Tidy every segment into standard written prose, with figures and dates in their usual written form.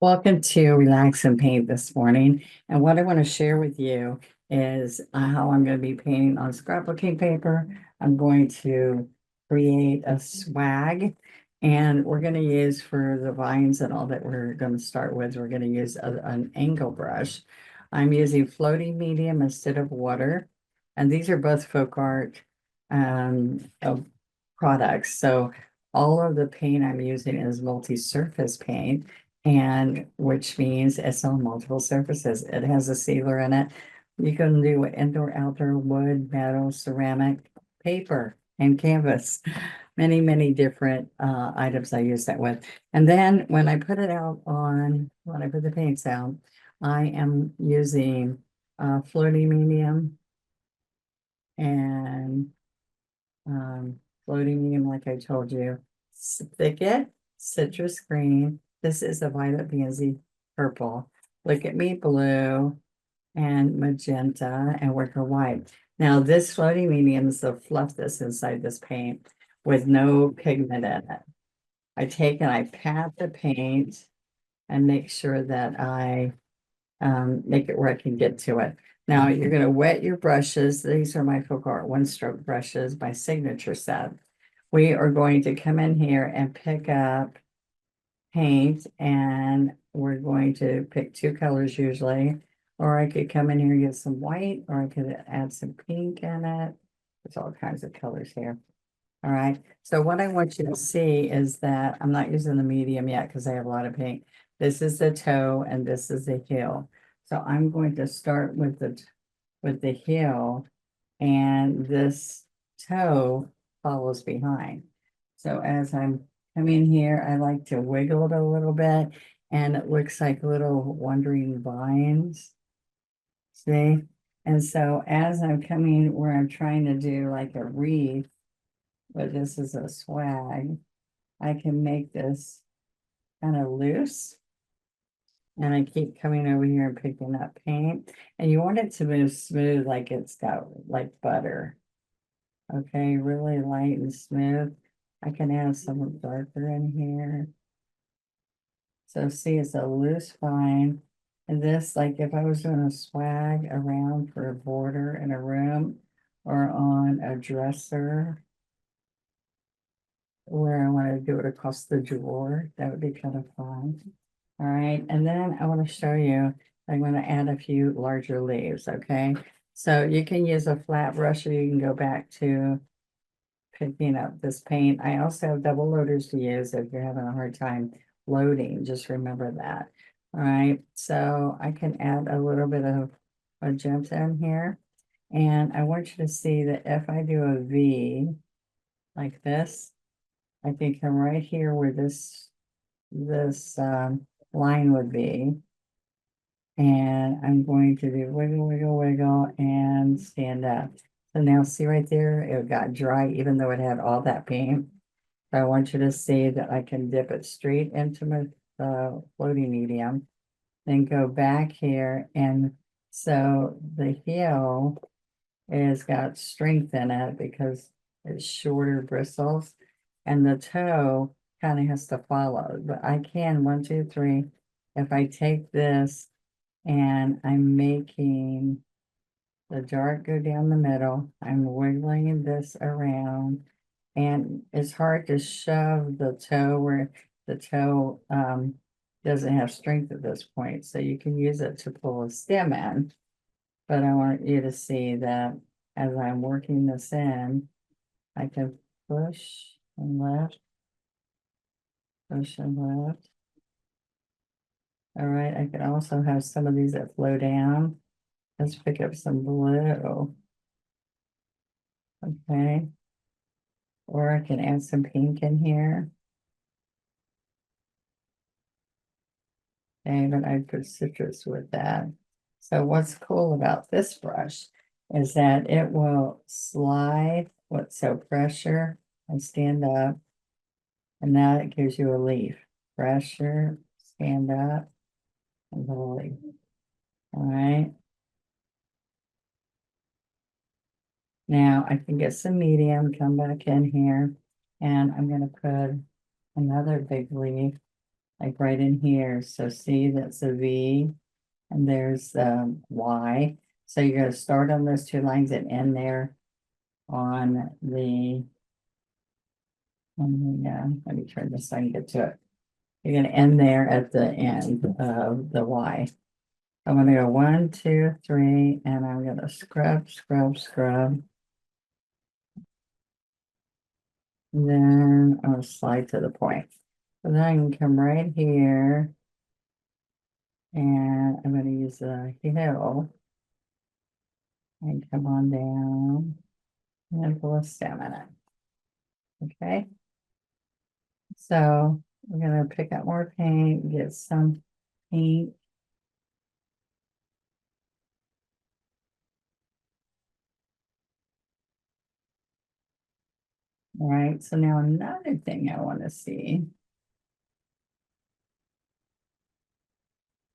Welcome to Relax and Paint this morning. And what I want to share with you is how I'm going to be painting on scrapbooking paper. I'm going to create a swag, and we're going to use for the vines and all that we're going to start with, we're going to use an angle brush. I'm using floating medium instead of water. And these are both folk art of products. So all of the paint I'm using is multi-surface paint, and which means it's on multiple surfaces. It has a sealer in it. You can do indoor, outdoor, wood, metal, ceramic, paper, and canvas. Many, many different items I use that with. And then when I put it out on, when I put the paints out, I am using floating medium and floating medium, like I told you, thicket, citrus green. This is a violet pansy purple. Look at me, blue and magenta and wicker white. Now, this floating medium is the fluff that's inside this paint with no pigment in it. I take and I pat the paint and make sure that I make it where I can get to it. Now you're going to wet your brushes. These are my Folk Art one stroke brushes, my signature set. We are going to come in here and pick up paint, and we're going to pick two colors usually, or I could come in here and get some white, or I could add some pink in it. There's all kinds of colors here. All right. So what I want you to see is that I'm not using the medium yet because I have a lot of paint. This is the toe and this is the heel. So I'm going to start with the heel, and this toe follows behind. So as I'm coming here, I like to wiggle it a little bit, and it looks like little wandering vines. See? And so as I'm coming where I'm trying to do like a wreath, but this is a swag, I can make this kind of loose. And I keep coming over here and picking up paint. And you want it to move smooth, like it's got like butter. Okay, really light and smooth. I can add some darker in here. So see, it's a loose vine. And this, like if I was doing a swag around for a border in a room or on a dresser, where I want to do it across the drawer, that would be kind of fun. All right, and then I want to show you, I'm going to add a few larger leaves, okay? So you can use a flat brush, or you can go back to picking up this paint. I also have double loaders to use if you're having a hard time loading, just remember that. All right, so I can add a little bit of magenta in here. And I want you to see that if I do a V like this, I can come right here where this line would be. And I'm going to do wiggle, wiggle, wiggle, and stand up. So now see right there, it got dry even though it had all that paint. So I want you to see that I can dip it straight into my floating medium, then go back here. And so the heel is got strength in it because it's shorter bristles, and the toe kind of has to follow. But I can, one, two, three, if I take this and I'm making the dart go down the middle, I'm wiggling this around, and it's hard to shove the toe where the toe doesn't have strength at this point. So you can use it to pull a stem in, but I want you to see that as I'm working this in, I can push and left, push and left. All right, I can also have some of these that flow down. Let's pick up some blue. Okay. Or I can add some pink in here. Okay, but I put citrus with that. So what's cool about this brush is that it will slide with so pressure and stand up. And now it gives you a leaf. Pressure, stand up, and little leaf. All right. Now I can get some medium, come back in here, and I'm going to put another big leaf like right in here. So see, that's a V and there's the Y. So you're gonna start on those two lines and end there on the, let me turn this so I can get to it. You're gonna end there at the end of the Y. I'm gonna go 1, 2, 3, and I'm gonna scrub, scrub, scrub. And then I'm gonna slide to the point. So then I can come right here and I'm gonna use the heel and come on down and pull a stem in it. Okay. So we're gonna pick up more paint, get some paint. All right, so now another thing I want to see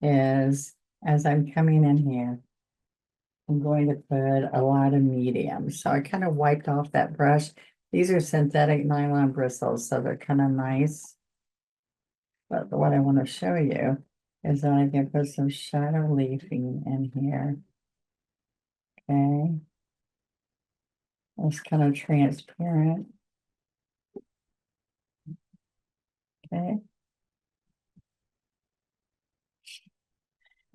is as I'm coming in here, I'm going to put a lot of medium. So I kind of wiped off that brush. These are synthetic nylon bristles, so they're kind of nice. But what I want to show you is that I can put some shadow leafing in here. Okay. It's kind of transparent. Okay.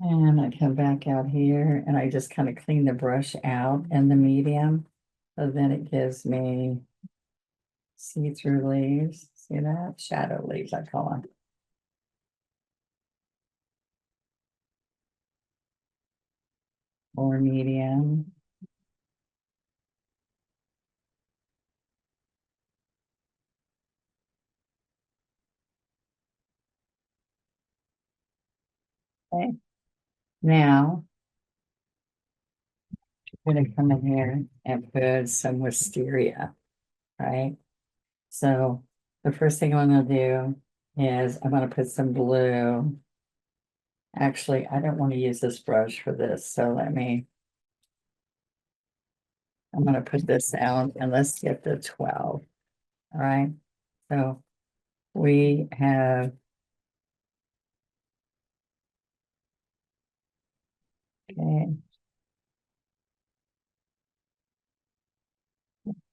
And I come back out here and I just kind of clean the brush out in the medium. So then it gives me see-through leaves. See that? Shadow leaves, I call them. Or medium. Okay. Now, I'm going to come in here and put some wisteria, right? So the first thing I'm going to do is I'm going to put some blue. Actually, I don't want to use this brush for this. So I'm going to put this out and let's get the 12. All right. So we have, okay,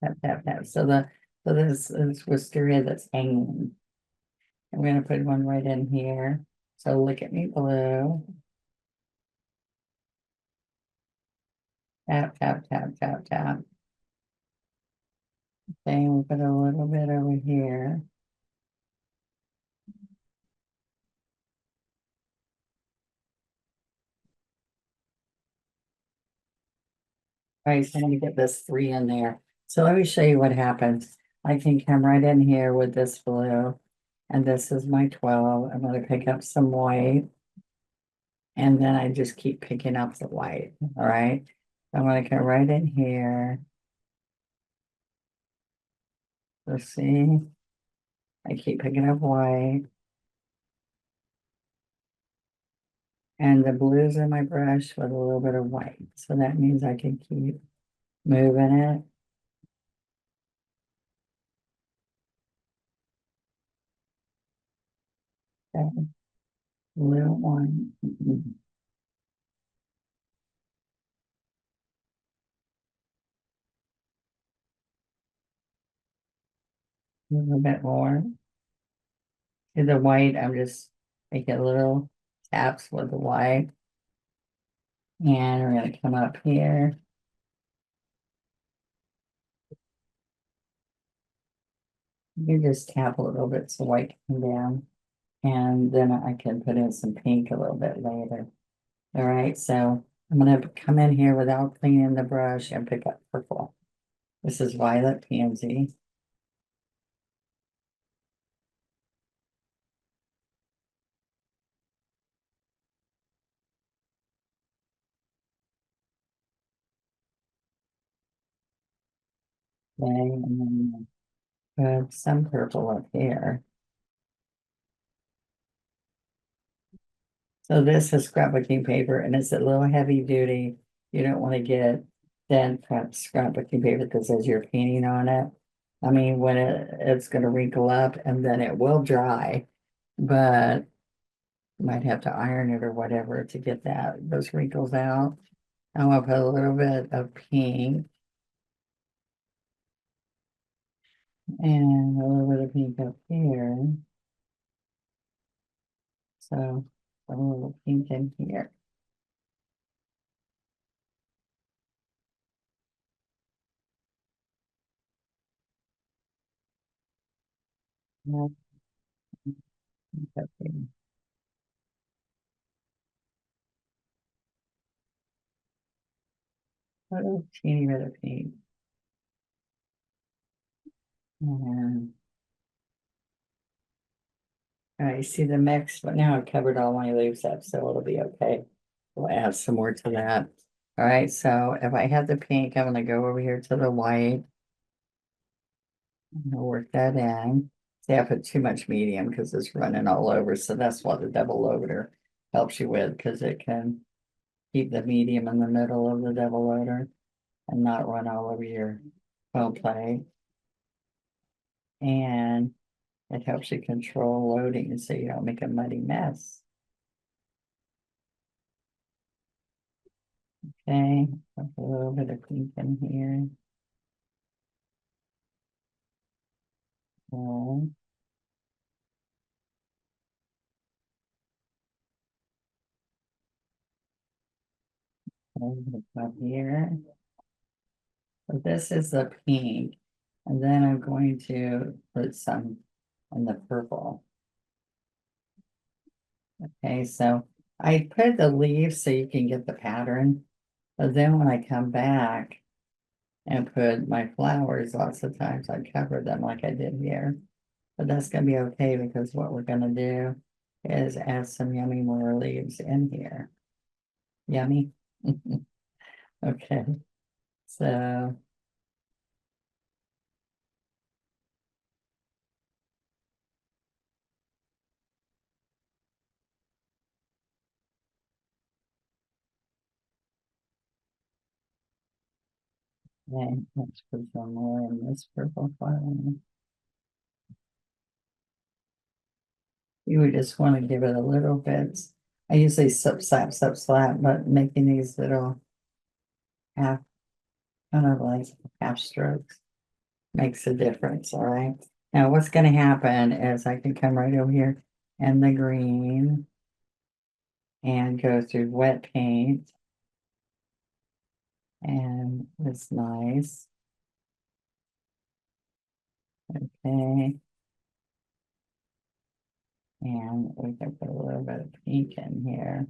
tap. So this is wisteria that's hanging. I'm going to put one right in here. So look at me blue. Tap. Okay, we'll put a little bit over here. All right, so I'm gonna get this 3 in there. So let me show you what happens. I can come right in here with this blue, and this is my 12. I'm gonna pick up some white, and then I just keep picking up the white, all right? I'm gonna come right in here. Let's see. I keep picking up white. And the blue's in my brush with a little bit of white. So that means I can keep moving it. Okay. Blue one. A little bit more. To the white, I'm just making little taps with the white. And we're gonna come up here. You just tap a little bit so white can come down. And then I can put in some pink a little bit later. All right, so I'm gonna come in here without cleaning the brush and pick up purple. This is violet pansy. Okay, and then put some purple up here. So this is scrapbooking paper and it's a little heavy duty. You don't want to get thin scrapbooking paper because as you're painting on it, I mean, when it's going to wrinkle up and then it will dry. but might have to iron it or whatever to get those wrinkles out. I'm gonna put a little bit of pink and a little bit of pink up here. So a little pink in here. Yeah, okay. A little teeny bit of pink. And all right, see the mix, but now I've covered all my leaves up, so it'll be okay. We'll add some more to that. All right, so if I have the pink, I'm gonna go over here to the white. I'm gonna work that in. See, I put too much medium because it's running all over, so that's what the double loader helps you with, because it can keep the medium in the middle of the double loader and not run all over your foam plate. And it helps you control loading so you don't make a muddy mess. Okay, a little bit of pink in here. Okay, up here. So this is the pink, and then I'm going to put some in the purple. Okay, so I put the leaves so you can get the pattern, but then when I come back and put my flowers, lots of times I cover them like I did here. But that's gonna be okay because what we're gonna do is add some yummy more leaves in here. Yummy. Okay, so and let's put some more in this purple flower. You would just want to give it a little bit. I usually slap, slap, but making these little half, kind of like half strokes makes a difference, all right? Now what's gonna happen is I can come right over here and the green and go through wet paint. And it's nice. Okay. And we can put a little bit of pink in here.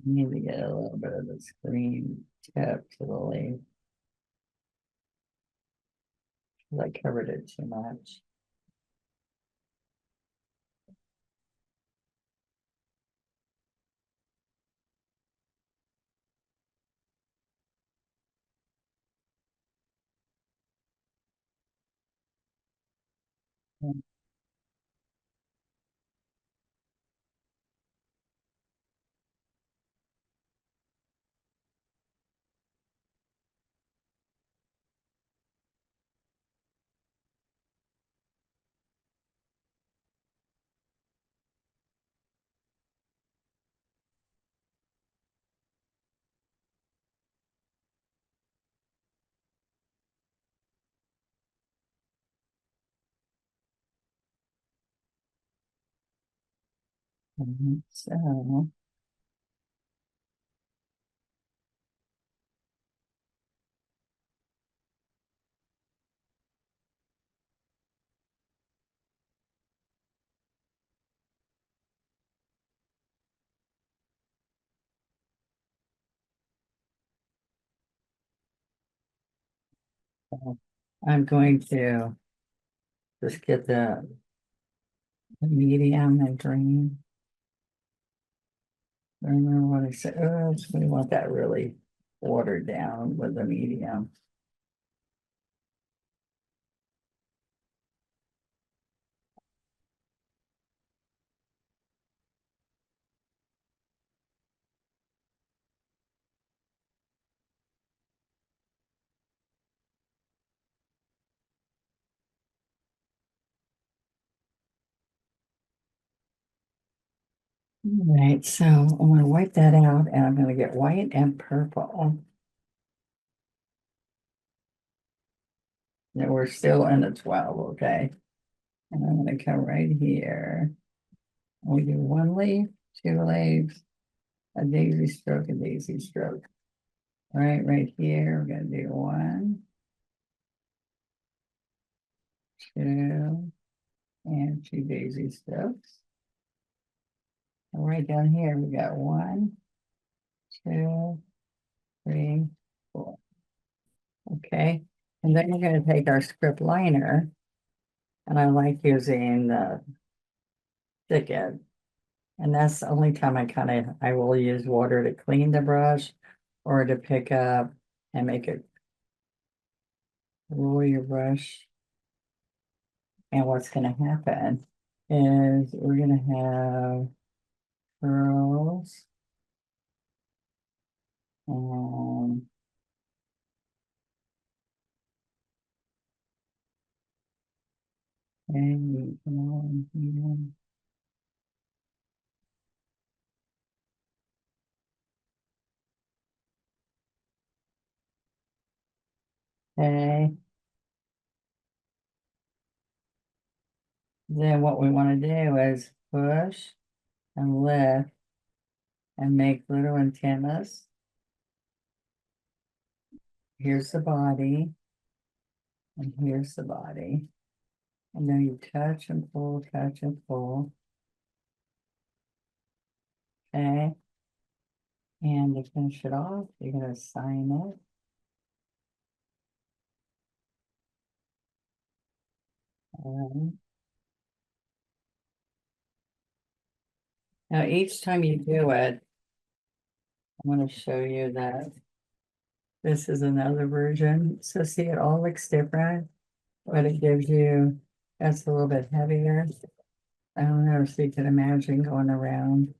Need to get a little bit of this green tip to the leaf. I covered it too much. So I'm going to just get the medium and green. I remember what I said. Oh, we want that really watered down with the medium. All right, so I'm gonna wipe that out and I'm gonna get white and purple. And we're still in the 12, okay? And I'm gonna come right here. We do one leaf, two leaves, a daisy stroke, a daisy stroke. Right here, we're gonna do one, two, and two daisy strokes. And right down here, we got one, two, three, four. Okay, and then we're gonna take our script liner, and I like using the thick end. And that's the only time I will use water to clean the brush or to pick up and make it roll your brush. And what's gonna happen is we're gonna have curls and you come on here. Okay, then what we want to do is push and lift and make little antennas. Here's the body, and here's the body. And then you touch and pull, touch and pull. Okay. And to finish it off, you're going to sign it. Now, each time you do it, I'm going to show you that this is another version. So see, it all looks different, but it gives you, that's a little bit heavier. I don't know if you can imagine going around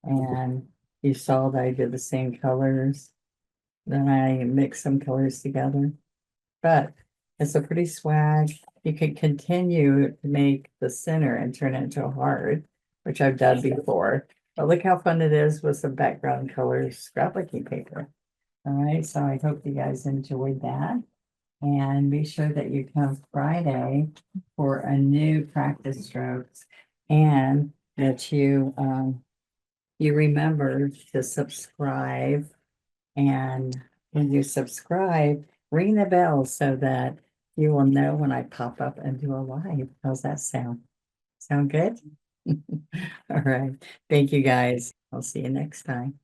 and you saw that I did the same colors. Then I mixed some colors together. But it's a pretty swag. You can continue to make the center and turn it into a heart, which I've done before. But look how fun it is with some background colors scrapbooking paper. All right, so I hope you guys enjoyed that. And be sure that you come Friday for a new practice strokes and that you remember to subscribe, and when you subscribe, ring the bell so that you will know when I pop up and do a live. How's that sound? Sound good? All right. Thank you guys. I'll see you next time.